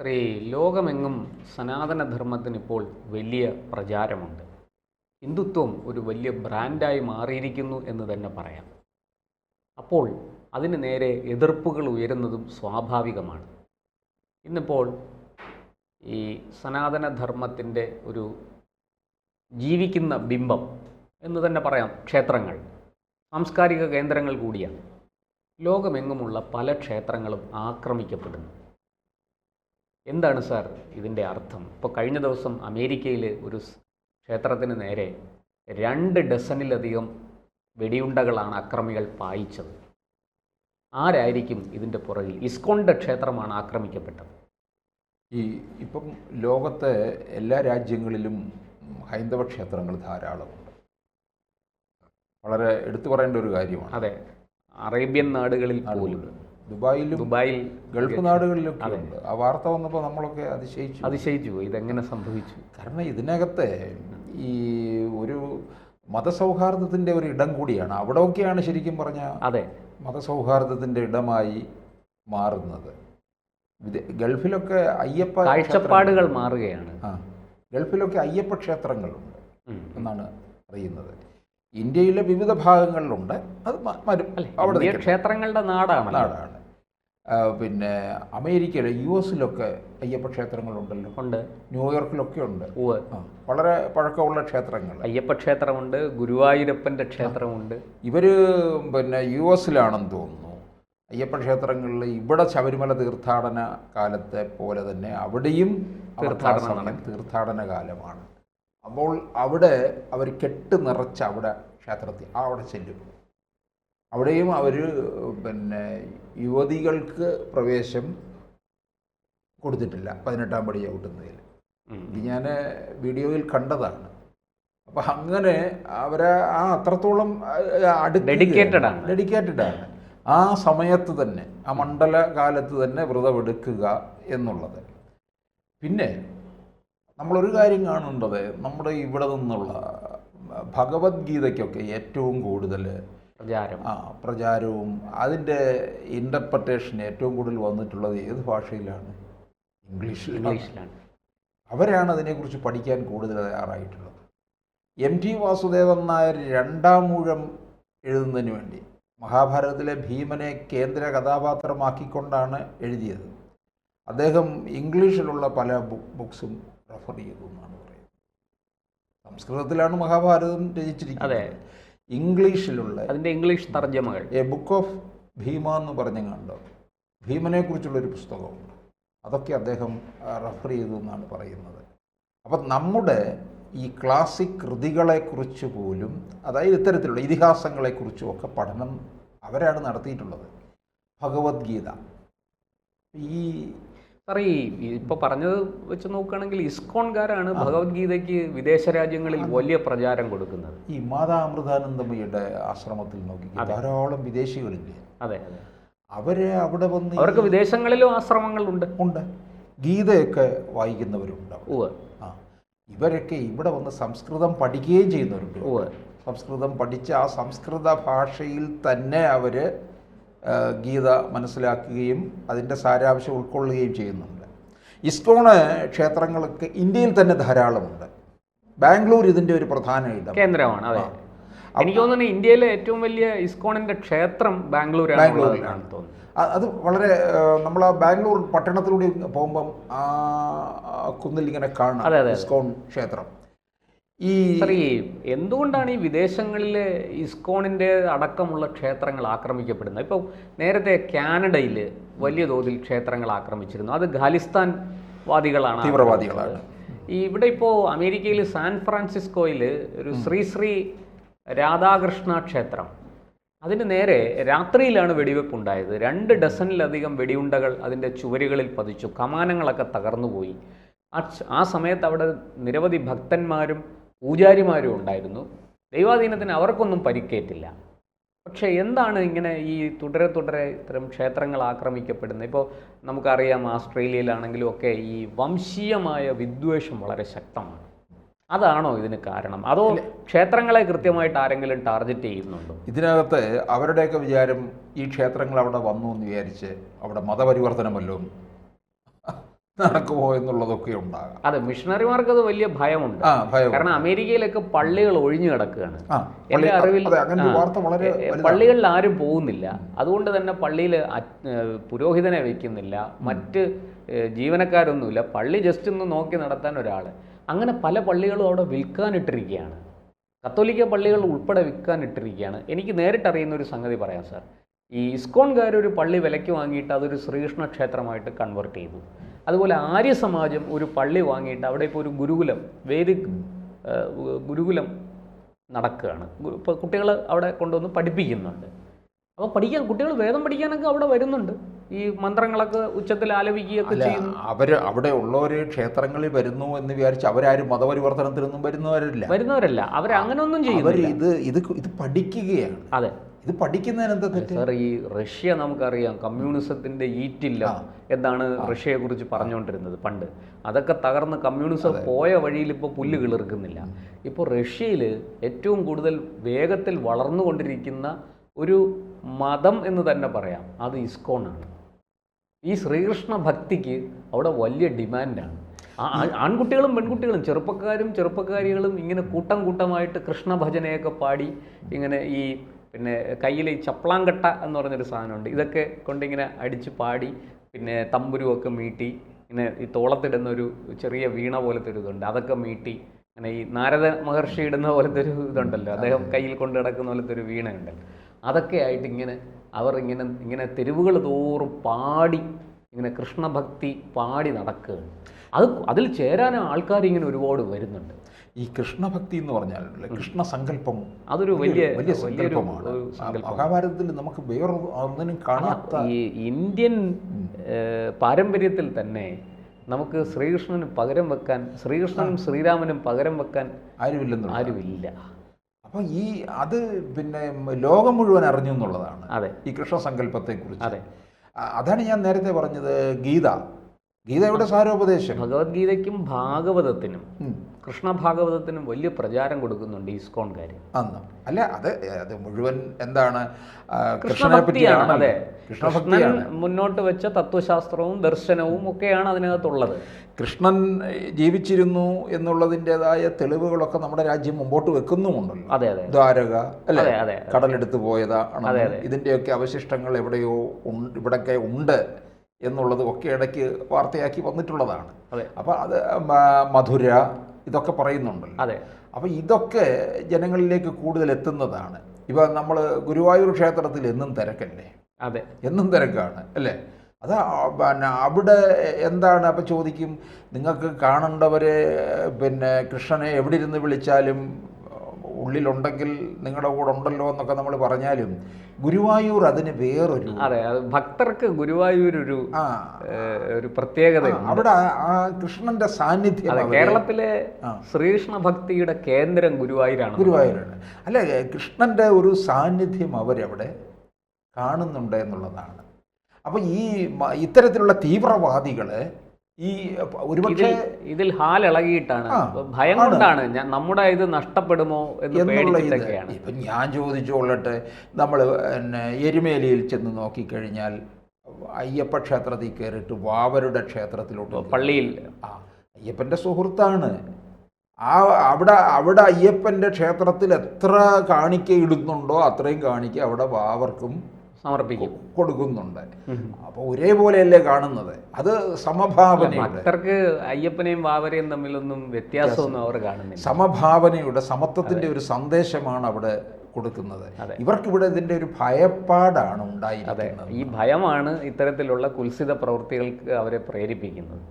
ഈ ലോകമെങ്ങും സനാതനധർമ്മത്തിന് ഇപ്പോൾ വലിയ പ്രചാരമുണ്ട്. ഹിന്ദുത്വം ഒരു വലിയ ബ്രാൻഡായി മാറിയിരിക്കുന്നു എന്ന് തന്നെ പറയാം. അപ്പോൾ അതിന് നേരെ എതിർപ്പുകൾ ഉയരുന്നതും സ്വാഭാവികമാണ്. ഇന്നിപ്പോൾ ഈ സനാതനധർമ്മത്തിൻ്റെ ഒരു ജീവിക്കുന്ന ബിംബം എന്ന് തന്നെ പറയാം ക്ഷേത്രങ്ങൾ, സാംസ്കാരിക കേന്ദ്രങ്ങൾ കൂടിയാണ്. ലോകമെങ്ങുമുള്ള പല ക്ഷേത്രങ്ങളും ആക്രമിക്കപ്പെടുന്നു. എന്താണ് സാർ ഇതിൻ്റെ അർത്ഥം? ഇപ്പോൾ കഴിഞ്ഞ ദിവസം അമേരിക്കയിൽ ഒരു ക്ഷേത്രത്തിന് നേരെ 2 ഡസനിലധികം വെടിയുണ്ടകളാണ് അക്രമികൾ പായിച്ചത്. ആരായിരിക്കും ഇതിൻ്റെ പുറകിൽ? ഇസ്കോണിൻ്റെ ക്ഷേത്രമാണ് ആക്രമിക്കപ്പെട്ടത്. ഇപ്പം ലോകത്തെ എല്ലാ രാജ്യങ്ങളിലും ഹൈന്ദവ ക്ഷേത്രങ്ങൾ ധാരാളമുണ്ട്. വളരെ എടുത്തു പറയേണ്ട ഒരു കാര്യമാണ്. അതെ, അറേബ്യൻ നാടുകളിൽ പോലും, ദുബായിൽ ഗൾഫ് നാടുകളിലൊക്കെ ഉണ്ട്. ആ വാർത്ത വന്നപ്പോൾ നമ്മളൊക്കെ അതിശയിച്ചു പോയി. ഇതെങ്ങനെ സംഭവിച്ചു? കാരണം ഇതിനകത്തെ ഈ ഒരു മതസൗഹാർദ്ദത്തിൻ്റെ ഒരു ഇടം കൂടിയാണ്. അവിടെയൊക്കെയാണ് ശരിക്കും പറഞ്ഞാൽ അതെ മതസൗഹാർദ്ദത്തിൻ്റെ ഇടമായി മാറുന്നത്. ഗൾഫിലൊക്കെ അയ്യപ്പ കാഴ്ചപ്പാടുകൾ മാറുകയാണ്. ഗൾഫിലൊക്കെ അയ്യപ്പ ക്ഷേത്രങ്ങളുണ്ട് എന്നാണ് അറിയുന്നത്. ഇന്ത്യയിലെ വിവിധ ഭാഗങ്ങളിലുണ്ട്. അത് അവിടെ ക്ഷേത്രങ്ങളുടെ നാടാണ്. പിന്നെ അമേരിക്കയിൽ, US-ലൊക്കെ അയ്യപ്പ ക്ഷേത്രങ്ങളുണ്ടല്ലോ. ഉണ്ട്. ന്യൂയോർക്കിലൊക്കെ ഉണ്ട്. വളരെ പഴക്കമുള്ള ക്ഷേത്രങ്ങൾ. അയ്യപ്പ ക്ഷേത്രമുണ്ട്, ഗുരുവായൂരപ്പൻ്റെ ക്ഷേത്രമുണ്ട്. ഇവര് പിന്നെ US-ലാണെന്ന് തോന്നുന്നു അയ്യപ്പ ക്ഷേത്രങ്ങളിൽ. ഇവിടെ ശബരിമല തീർത്ഥാടന കാലത്തെ പോലെ തന്നെ അവിടെയും തീർത്ഥാടന കാലമാണ്. അപ്പോൾ അവിടെ അവർ കെട്ട് നിറച്ച് അവിടെ ചെല്ലും. അവിടെയും അവർ പിന്നെ യുവതികൾക്ക് പ്രവേശം കൊടുത്തിട്ടില്ല 18-ാം പടി ചവിട്ടുന്നതിൽ. ഇത് ഞാൻ വീഡിയോയിൽ കണ്ടതാണ്. അപ്പം അങ്ങനെ അവരെ അത്രത്തോളം ഡെഡിക്കേറ്റഡ് ആണ്. ആ സമയത്ത് തന്നെ, ആ മണ്ഡലകാലത്ത് തന്നെ വ്രതമെടുക്കുക എന്നുള്ളത്. പിന്നെ നമ്മളൊരു കാര്യം കാണേണ്ടത്, നമ്മുടെ ഇവിടെ നിന്നുള്ള ഭഗവത്ഗീതയ്ക്കൊക്കെ ഏറ്റവും കൂടുതൽ പ്രചാരവും അതിൻ്റെ ഇൻ്റർപ്രറ്റേഷൻ ഏറ്റവും കൂടുതൽ വന്നിട്ടുള്ളത് ഏത് ഭാഷയിലാണ്? ഇംഗ്ലീഷിലാണ്. അവരാണ് അതിനെക്കുറിച്ച് പഠിക്കാൻ കൂടുതൽ തയ്യാറായിട്ടുള്ളത്. MT വാസുദേവൻ നായർ 2-ാം ഊഴം എഴുതുന്നതിന് വേണ്ടി മഹാഭാരതത്തിലെ ഭീമനെ കേന്ദ്ര കഥാപാത്രമാക്കിക്കൊണ്ടാണ് എഴുതിയത്. അദ്ദേഹം ഇംഗ്ലീഷിലുള്ള പല ബുക്സും റെഫർ ചെയ്തു എന്നാണ് പറയുന്നത്. സംസ്കൃതത്തിലാണ് മഹാഭാരതം രചിച്ചിരിക്കുന്നത്. ഇംഗ്ലീഷിലുള്ള അതിൻ്റെ ഇംഗ്ലീഷ് തർജ്ജമകൾ, എ ബുക്ക് ഓഫ് ഭീമ എന്ന് പറഞ്ഞ് കണ്ടോ, ഭീമനെക്കുറിച്ചുള്ളൊരു പുസ്തകമുണ്ട്. അതൊക്കെ അദ്ദേഹം റെഫർ ചെയ്തു എന്നാണ് പറയുന്നത്. അപ്പം നമ്മുടെ ഈ ക്ലാസിക് കൃതികളെക്കുറിച്ച് പോലും, അതായത് ഇത്തരത്തിലുള്ള ഇതിഹാസങ്ങളെക്കുറിച്ചും ഒക്കെ പഠനം അവരാണ് നടത്തിയിട്ടുള്ളത്. ഭഗവത്ഗീത ഇപ്പോൾ പറഞ്ഞത് വെച്ച് നോക്കുകയാണെങ്കിൽ ഇസ്കോൺകാരാണ് ഭഗവത്ഗീതയ്ക്ക് വിദേശ രാജ്യങ്ങളിൽ വലിയ പ്രചാരം കൊടുക്കുന്നത്. ഈ മാതാ അമൃതാനന്ദമയുടെ ആശ്രമത്തിൽ നോക്കി ധാരാളം വിദേശികളില്ലേ? അതെ. അവരെ അവിടെ വന്ന്, അവർക്ക് വിദേശങ്ങളിലും ആശ്രമങ്ങളുണ്ട്. ഗീതയൊക്കെ വായിക്കുന്നവരുണ്ട്. ഇവരൊക്കെ ഇവിടെ വന്ന് സംസ്കൃതം പഠിക്കുകയും ചെയ്യുന്നവരുണ്ട്. സംസ്കൃതം പഠിച്ച് ആ സംസ്കൃത ഭാഷയിൽ തന്നെ അവർ ഗീത മനസ്സിലാക്കുകയും അതിൻ്റെ സാരാംശം ഉൾക്കൊള്ളുകയും ചെയ്യുന്നുണ്ട്. ഇസ്കോണ് ക്ഷേത്രങ്ങളൊക്കെ ഇന്ത്യയിൽ തന്നെ ധാരാളമുണ്ട്. ബാംഗ്ലൂർ ഇതിൻ്റെ ഒരു പ്രധാന കേന്ദ്രമാണ്. അതെ, എനിക്ക് തോന്നുന്നു ഇന്ത്യയിലെ ഏറ്റവും വലിയ ഇസ്കോണിൻ്റെ ക്ഷേത്രം ബാംഗ്ലൂരിലാണ് തോന്നുന്നു. അത് വളരെ, നമ്മൾ ആ ബാംഗ്ലൂർ പട്ടണത്തിലൂടെ പോകുമ്പം ആ കുന്നിൽ ഇങ്ങനെ കാണാം ഇസ്കോൺ ക്ഷേത്രം. എന്തുകൊണ്ടാണ് ഈ വിദേശങ്ങളിലെ ഇസ്കോണിൻ്റെ അടക്കമുള്ള ക്ഷേത്രങ്ങൾ ആക്രമിക്കപ്പെടുന്നത്? ഇപ്പോൾ നേരത്തെ കാനഡയിൽ വലിയ തോതിൽ ക്ഷേത്രങ്ങൾ ആക്രമിച്ചിരുന്നു. അത് ഖാലിസ്ഥാൻ തീവ്രവാദികളാണ്. ഇവിടെ ഇപ്പോൾ അമേരിക്കയിൽ സാൻ ഫ്രാൻസിസ്കോയിൽ ഒരു ശ്രീ രാധാകൃഷ്ണ ക്ഷേത്രം, അതിന് നേരെ രാത്രിയിലാണ് വെടിവെപ്പ് ഉണ്ടായത്. 2 ഡസനിലധികം വെടിയുണ്ടകൾ അതിൻ്റെ ചുവരുകളിൽ പതിച്ചു. കമാനങ്ങളൊക്കെ തകർന്നുപോയി. ആ സമയത്ത് അവിടെ നിരവധി ഭക്തന്മാരും പൂജാരിമാരും ഉണ്ടായിരുന്നു. ദൈവാധീനത്തിന് അവർക്കൊന്നും പരിക്കേറ്റില്ല. പക്ഷേ എന്താണ് ഇങ്ങനെ ഈ തുടരെ ഇത്തരം ക്ഷേത്രങ്ങൾ ആക്രമിക്കപ്പെടുന്നത്? ഇപ്പോൾ നമുക്കറിയാം, ആസ്ട്രേലിയയിലാണെങ്കിലും ഒക്കെ ഈ വംശീയമായ വിദ്വേഷം വളരെ ശക്തമാണ്. അതാണോ ഇതിന് കാരണം? അതോ ക്ഷേത്രങ്ങളെ കൃത്യമായിട്ട് ആരെങ്കിലും ടാർഗറ്റ് ചെയ്യുന്നുണ്ടോ? ഇതിനകത്ത് അവരുടെയൊക്കെ വിചാരം ഈ ക്ഷേത്രങ്ങൾ അവിടെ വന്നു എന്ന് വിചാരിച്ച് അവിടെ മതപരിവർത്തനം വല്ലതും നടക്കുമോ എന്നുള്ളതൊക്കെ ഉണ്ടാകാം. അതെ, മിഷണറിമാർക്ക് അത് വലിയ ഭയമുണ്ട്. ഭയം. കാരണം അമേരിക്കയിലൊക്കെ പള്ളികൾ ഒഴിഞ്ഞു കിടക്കുകയാണ്. പള്ളി- എൻ്റെ അറിവിൽ അതെ, അങ്ങനെ ഒരു വാർത്ത വളരെ വലുതാണ്. പള്ളികളിൽ ആരും പോകുന്നില്ല. അതുകൊണ്ട് തന്നെ പള്ളിയിൽ പുരോഹിതനെ വയ്ക്കുന്നില്ല, മറ്റ് ജീവനക്കാരൊന്നുമില്ല. പള്ളി ജസ്റ്റ് ഒന്ന് നോക്കി നടത്താൻ ഒരാൾ. അങ്ങനെ പല പള്ളികളും അവിടെ വിൽക്കാനിട്ടിരിക്കുകയാണ്. കത്തോലിക്ക പള്ളികൾ ഉൾപ്പെടെ വിൽക്കാനിട്ടിരിക്കുകയാണ്. എനിക്ക് നേരിട്ടറിയുന്ന ഒരു സംഗതി പറയാം സാർ. ഈ ഇസ്കോൺകാർ ഒരു പള്ളി വിലയ്ക്ക് വാങ്ങിയിട്ട് അതൊരു ശ്രീകൃഷ്ണ ക്ഷേത്രമായിട്ട് കൺവേർട്ട് ചെയ്തു. അതുപോലെ ആര്യ സമാജം ഒരു പള്ളി വാങ്ങിയിട്ട് അവിടെ ഇപ്പോൾ ഒരു ഗുരുകുലം, വേദിക് ഗുരുകുലം നടക്കുകയാണ്. ഇപ്പോൾ കുട്ടികൾ അവിടെ കൊണ്ടുവന്ന് പഠിപ്പിക്കുന്നുണ്ട്. അപ്പോൾ കുട്ടികൾ വേദം പഠിക്കാനൊക്കെ അവിടെ വരുന്നുണ്ട്. ഈ മന്ത്രങ്ങളൊക്കെ ഉച്ചത്തിൽ ആലപിക്കുകയൊക്കെ ചെയ്യുന്നു. അവിടെ ഉള്ളവർ ക്ഷേത്രങ്ങളിൽ വരുന്നു എന്ന് വിചാരിച്ച് അവരാരും മതപരിവർത്തനത്തിനൊന്നും വരുന്നവരല്ല. അവരങ്ങനൊന്നും ചെയ്യുന്നില്ല. ഇത് പഠിക്കുകയാണ്. അതെ, ഇത് പഠിക്കുന്നതിന് എന്താ തെറ്റ്? സാർ, ഈ റഷ്യ നമുക്കറിയാം, കമ്മ്യൂണിസത്തിന്റെ ഈറ്റില്ല എന്നാണ് റഷ്യയെ കുറിച്ച് പറഞ്ഞുകൊണ്ടിരുന്നത് പണ്ട്. അതൊക്കെ തകർന്ന് കമ്മ്യൂണിസം പോയ വഴിയിൽ ഇപ്പോൾ പുല്ല് കിളിർക്കുന്നില്ല. ഇപ്പോൾ റഷ്യയിൽ ഏറ്റവും കൂടുതൽ വേഗത്തിൽ വളർന്നുകൊണ്ടിരിക്കുന്ന ഒരു മതം എന്ന് തന്നെ പറയാം, അത് ഇസ്കോണാണ്. ഈ ശ്രീകൃഷ്ണ ഭക്തിക്ക് അവിടെ വലിയ ഡിമാൻഡാണ്. ആൺകുട്ടികളും പെൺകുട്ടികളും ചെറുപ്പക്കാരികളും ഇങ്ങനെ കൂട്ടമായിട്ട് കൃഷ്ണ ഭജനയൊക്കെ പാടി ഇങ്ങനെ ഈ പിന്നെ കയ്യിൽ ഈ ചപ്ലാങ്കട്ട എന്ന് പറഞ്ഞൊരു സാധനമുണ്ട്, ഇതൊക്കെ കൊണ്ടിങ്ങനെ അടിച്ച് പാടി, പിന്നെ തമ്പുരുവൊക്കെ മീട്ടി, ഇങ്ങനെ ഈ തോളത്തിടുന്ന ഒരു ചെറിയ വീണ പോലത്തെ ഒരു ഇതുണ്ട്, അതൊക്കെ മീട്ടി, അങ്ങനെ ഈ നാരദ മഹർഷി ഇടുന്ന പോലത്തെ ഒരു ഇതുണ്ടല്ലോ, അദ്ദേഹം കയ്യിൽ കൊണ്ട് കിടക്കുന്ന പോലത്തെ ഒരു വീണയുണ്ടല്ലോ, അതൊക്കെ ആയിട്ട് അവർ ഇങ്ങനെ തെരുവുകൾ തോറും പാടി ഇങ്ങനെ കൃഷ്ണഭക്തി പാടി നടക്കുകയാണ്. അതിൽ ചേരാൻ ആൾക്കാർ ഇങ്ങനെ ഒരുപാട് വരുന്നുണ്ട്. ഈ കൃഷ്ണഭക്തി എന്ന് പറഞ്ഞാൽ കൃഷ്ണ സങ്കല്പം അതൊരു വലിയ സങ്കല്പമാണ്. മഹാഭാരതത്തിൽ നമുക്ക് വേറെ ഒന്നിനും കാണാത്ത ഈ ഇന്ത്യൻ പാരമ്പര്യത്തിൽ തന്നെ നമുക്ക് ശ്രീകൃഷ്ണന് പകരം വെക്കാൻ, ശ്രീകൃഷ്ണനും ശ്രീരാമനും പകരം വെക്കാൻ ആരുമില്ല. അപ്പം അത് പിന്നെ ലോകം മുഴുവൻ അറിഞ്ഞു എന്നുള്ളതാണ്. അതെ, ഈ കൃഷ്ണ സങ്കല്പത്തെക്കുറിച്ച്. അതെ, അതാണ് ഞാൻ നേരത്തെ പറഞ്ഞത്. ഗീതയുടെ സാരോപദേശം ഭഗവത്ഗീതയ്ക്കും ഭാഗവതത്തിനും കൃഷ്ണഭാഗവതത്തിനും വലിയ പ്രചാരം കൊടുക്കുന്നുണ്ട് ഇസ്കോൺകാർ. അല്ല, അത് മുഴുവൻ എന്താണ് കൃഷ്ണഭക്തിയാണ്. അതെ, കൃഷ്ണൻ മുന്നോട്ട് വെച്ച തത്വശാസ്ത്രവും ദർശനവും ഒക്കെയാണ് അതിനകത്തുള്ളത്. കൃഷ്ണൻ ജീവിച്ചിരുന്നു എന്നുള്ളതിൻ്റെതായ തെളിവുകളൊക്കെ നമ്മുടെ രാജ്യം മുമ്പോട്ട് വെക്കുന്നുമുണ്ടല്ലോ. അതെ, അതെ, ദ്വാരക അല്ലേ, കടലെടുത്ത് പോയതാണ്, ഇതിൻ്റെയൊക്കെ അവശിഷ്ടങ്ങൾ എവിടെയോ ഇവിടൊക്കെ ഉണ്ട് എന്നുള്ളത് ഒക്കെ ഇടയ്ക്ക് വാർത്തയാക്കി വന്നിട്ടുള്ളതാണ്. അപ്പോൾ അത് മധുര ഇതൊക്കെ പറയുന്നുണ്ടല്ലോ. അതെ, അപ്പോൾ ഇതൊക്കെ ജനങ്ങളിലേക്ക് കൂടുതൽ എത്തുന്നതാണ്. ഇപ്പം നമ്മൾ ഗുരുവായൂർ ക്ഷേത്രത്തിൽ എന്നും തിരക്കല്ലേ? അതെ, എന്നും തിരക്കാണ് അല്ലേ? അത് പിന്നെ അവിടെ എന്താണ് അപ്പം ചോദിക്കും, നിങ്ങൾക്ക് കാണേണ്ടവരെ പിന്നെ കൃഷ്ണനെ എവിടെ ഇരുന്ന് വിളിച്ചാലും ഉള്ളിലുണ്ടെങ്കിൽ നിങ്ങളുടെ കൂടെ ഉണ്ടല്ലോ എന്നൊക്കെ നമ്മൾ പറഞ്ഞാലും ഗുരുവായൂർ അതിന് വേറൊരു, അതെ, ഭക്തർക്ക് ഗുരുവായൂർ ഒരു പ്രത്യേകത. അവിടെ ആ കൃഷ്ണന്റെ സാന്നിധ്യം, കേരളത്തിലെ ശ്രീകൃഷ്ണ ഭക്തിയുടെ കേന്ദ്രം ഗുരുവായൂരാണ്. അല്ല, കൃഷ്ണന്റെ ഒരു സാന്നിധ്യം അവരവിടെ കാണുന്നുണ്ട് എന്നുള്ളതാണ്. അപ്പം ഇത്തരത്തിലുള്ള തീവ്രവാദികള് ഒരുപക്ഷെ ഇതിൽ ഹാലിളകിയിട്ടാണ്, ഭയം കൊണ്ടാണ് നമ്മുടെ ഇത് നഷ്ടപ്പെടുമോ എന്നുള്ള ഇതൊക്കെയാണ്. ഇപ്പം ഞാൻ ചോദിച്ചോളട്ടെ, നമ്മൾ എരുമേലിയിൽ ചെന്ന് നോക്കിക്കഴിഞ്ഞാൽ അയ്യപ്പ ക്ഷേത്രത്തിൽ കയറിയിട്ട് വാവരുടെ ക്ഷേത്രത്തിലോട്ട് പള്ളിയിൽ അയ്യപ്പൻ്റെ സുഹൃത്താണ്. അവിടെ അയ്യപ്പൻ്റെ ക്ഷേത്രത്തിൽ എത്ര കാണിക്ക ഇടുന്നുണ്ടോ അത്രയും കാണിക്ക അവിടെ വാവർക്കും സമർപ്പിക്കും, കൊടുക്കുന്നുണ്ട്. അപ്പോൾ ഒരേപോലെയല്ലേ കാണുന്നത്? അത് സമഭാവന. ഭക്തർക്ക് അയ്യപ്പനെയും വാവരെയും തമ്മിലൊന്നും വ്യത്യാസമൊന്നും അവർ കാണുന്നില്ല. സമഭാവനയുടെ, സമത്വത്തിന്റെ ഒരു സന്ദേശമാണ് അവിടെ കൊടുക്കുന്നത്. ഇവർക്കിവിടെ ഇതിന്റെ ഒരു ഭയപ്പാടാണ് ഉണ്ടായിരിക്കുന്നത്. ഈ ഭയമാണ് ഇത്തരത്തിലുള്ള കുൽസിത പ്രവൃത്തികൾക്ക് അവരെ പ്രേരിപ്പിക്കുന്നത്.